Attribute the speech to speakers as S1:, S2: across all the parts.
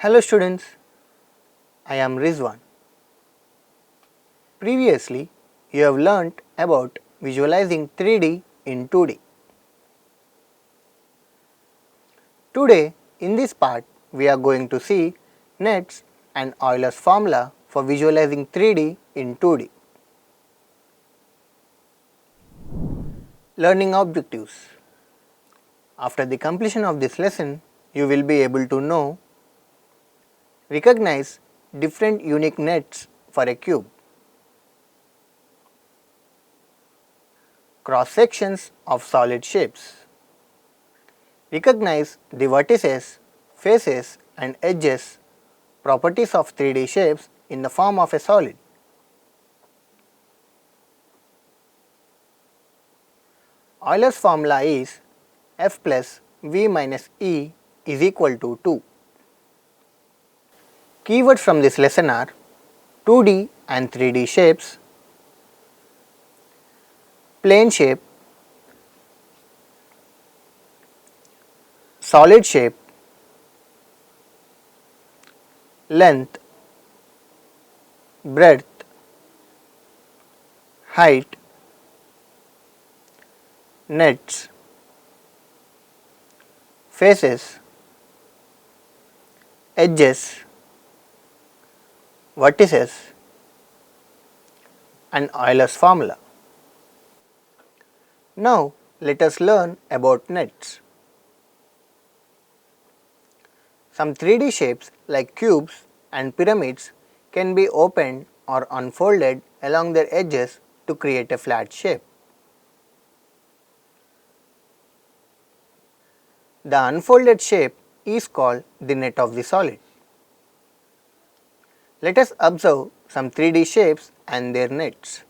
S1: Hello students, I am Rizwan. Previously, you have learnt about visualizing 3D in 2D. Today, in this part, we are going to see nets and Euler's formula for visualizing 3D in 2D. Learning objectives. After the completion of this lesson, you will be able to know, recognize different unique nets for a cube, cross sections of solid shapes, recognize the vertices, faces and edges properties of 3D shapes in the form of a solid. Euler's formula is F plus V minus E is equal to 2. Keywords from this lesson are 2D and 3D shapes, plane shape, solid shape, length, breadth, height, nets, faces, edges, vertices and Euler's formula. Now let us learn about nets. Some 3D shapes like cubes and pyramids can be opened or unfolded along their edges to create a flat shape. The unfolded shape is called the net of the solid. Let us observe some 3D shapes and their nets.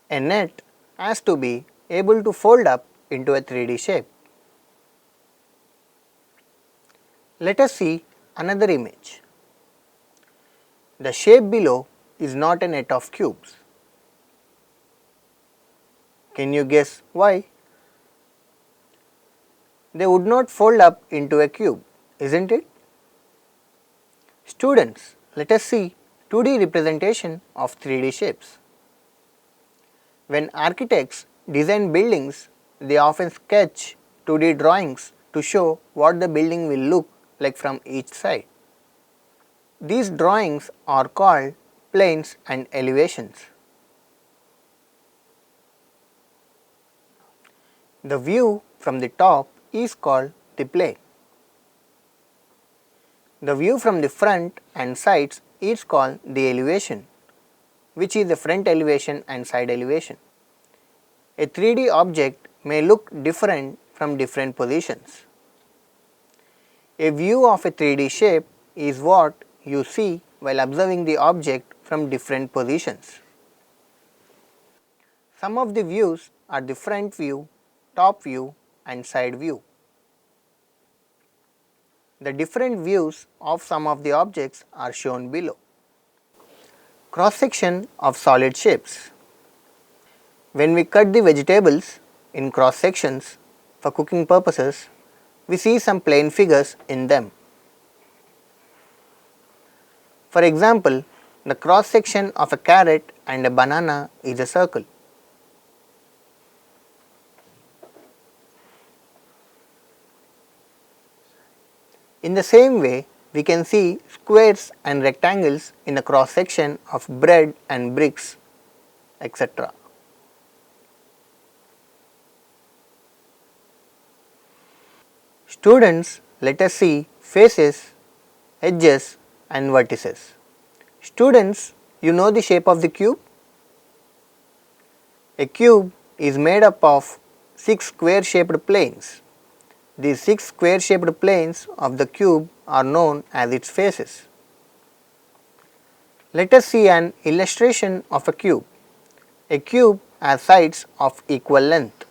S1: A net has to be able to fold up into a 3D shape. Let us see another image. The shape below is not a net of cubes. Can you guess why? They would not fold up into a cube, isn't it? Students, let us see 2D representation of 3D shapes. When architects design buildings, they often sketch 2D drawings to show what the building will look like from each side. These drawings are called planes and elevations. The view from the top is called the plane. The view from the front and sides is called the elevation, which is the front elevation and side elevation. A 3D object may look different from different positions. A view of a 3D shape is what you see while observing the object from different positions. Some of the views are the front view, top view and side view. The different views of some of the objects are shown below. Cross section of solid shapes. When we cut the vegetables in cross sections for cooking purposes, we see some plane figures in them. For example, the cross section of a carrot and a banana is a circle. In the same way, we can see squares and rectangles in the cross section of bread and bricks, etc. Students, let us see faces, edges and vertices. Students, you know the shape of the cube? A cube is made up of 6 square shaped planes. These 6 square shaped planes of the cube are known as its faces. Let us see an illustration of a cube. A cube has sides of equal length.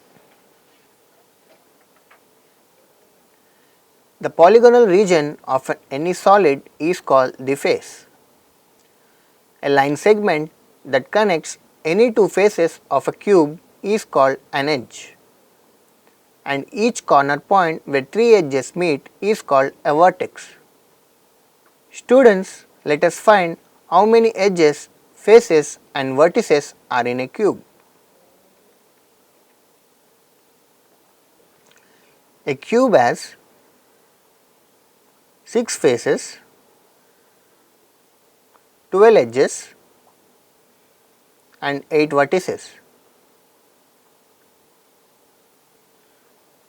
S1: The polygonal region of any solid is called the face. A line segment that connects any two faces of a cube is called an edge. and each corner point where three edges meet is called a vertex. Students, let us find how many edges, faces and vertices are in a cube. A cube has 6 faces, 12 edges and 8 vertices.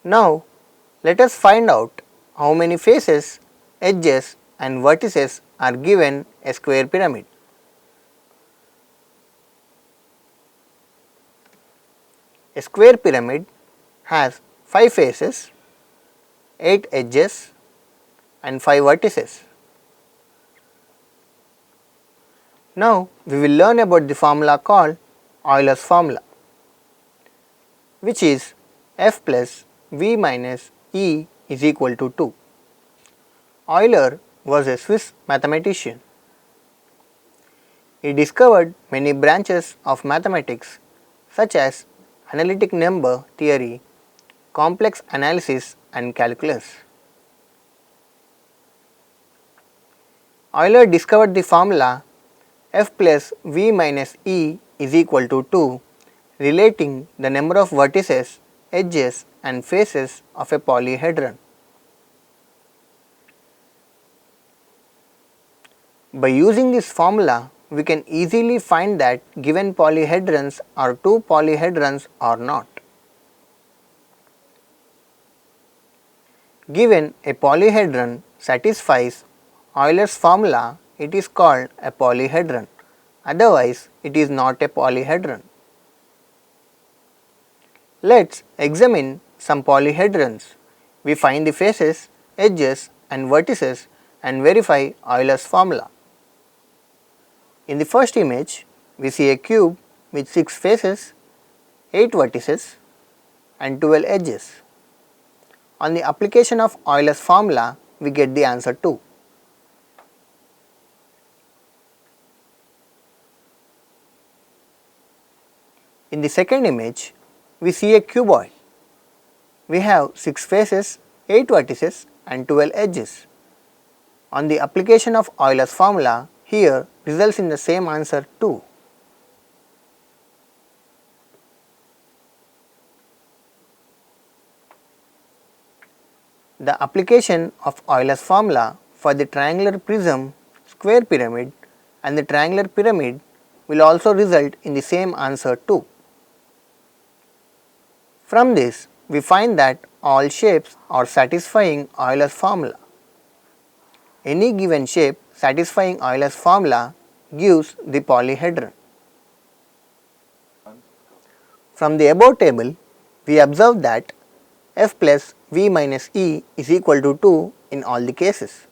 S1: Now, let us find out how many faces, edges and vertices are given a square pyramid. A square pyramid has 5 faces, 8 edges and 5 vertices. Now, we will learn about the formula called Euler's formula, which is F plus V minus E is equal to 2. Euler was a Swiss mathematician. He discovered many branches of mathematics such as analytic number theory, complex analysis and calculus. Euler discovered the formula F plus V minus E is equal to 2, relating the number of vertices, edges and faces of a polyhedron. By using this formula, we can easily find that given polyhedrons are two polyhedrons or not. Given a polyhedron satisfies Euler's formula, it is called a polyhedron, otherwise it is not a polyhedron. Let us examine some polyhedrons. We find the faces, edges and vertices and verify Euler's formula. In the first image, we see a cube with 6 faces, 8 vertices and 12 edges. On the application of Euler's formula, we get the answer 2. In the second image, we see a cuboid. We have 6 faces, 8 vertices and 12 edges. On the application of Euler's formula, here results in the same answer 2. The application of Euler's formula for the triangular prism, square pyramid and the triangular pyramid will also result in the same answer 2. From this, we find that all shapes are satisfying Euler's formula. Any given shape satisfying Euler's formula gives the polyhedron. From the above table, we observe that F plus V minus E is equal to 2 in all the cases.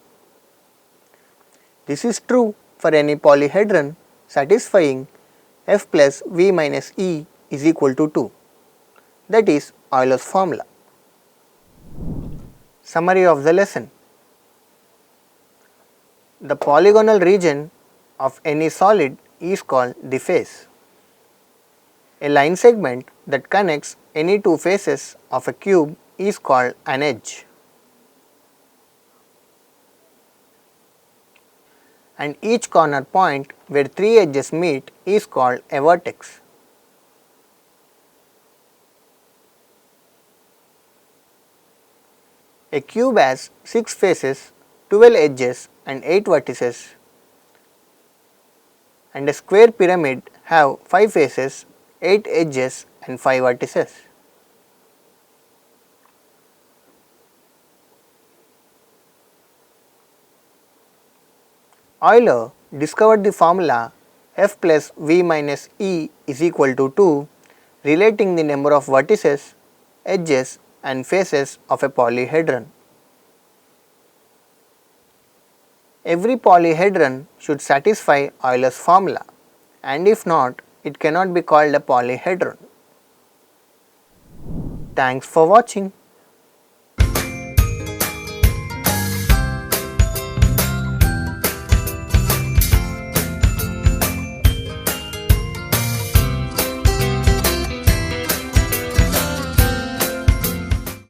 S1: This is true for any polyhedron satisfying F plus V minus E is equal to 2. That is Euler's formula. Summary of the lesson. The polygonal region of any solid is called the face. A line segment that connects any two faces of a cube is called an edge. And each corner point where three edges meet is called a vertex. A cube has 6 faces, 12 edges and 8 vertices, and a square pyramid have 5 faces, 8 edges and 5 vertices. Euler discovered the formula F plus V minus E is equal to 2, relating the number of vertices, edges and faces of a polyhedron. Every polyhedron should satisfy Euler's formula, and if not, it cannot be called a polyhedron. Thanks for watching.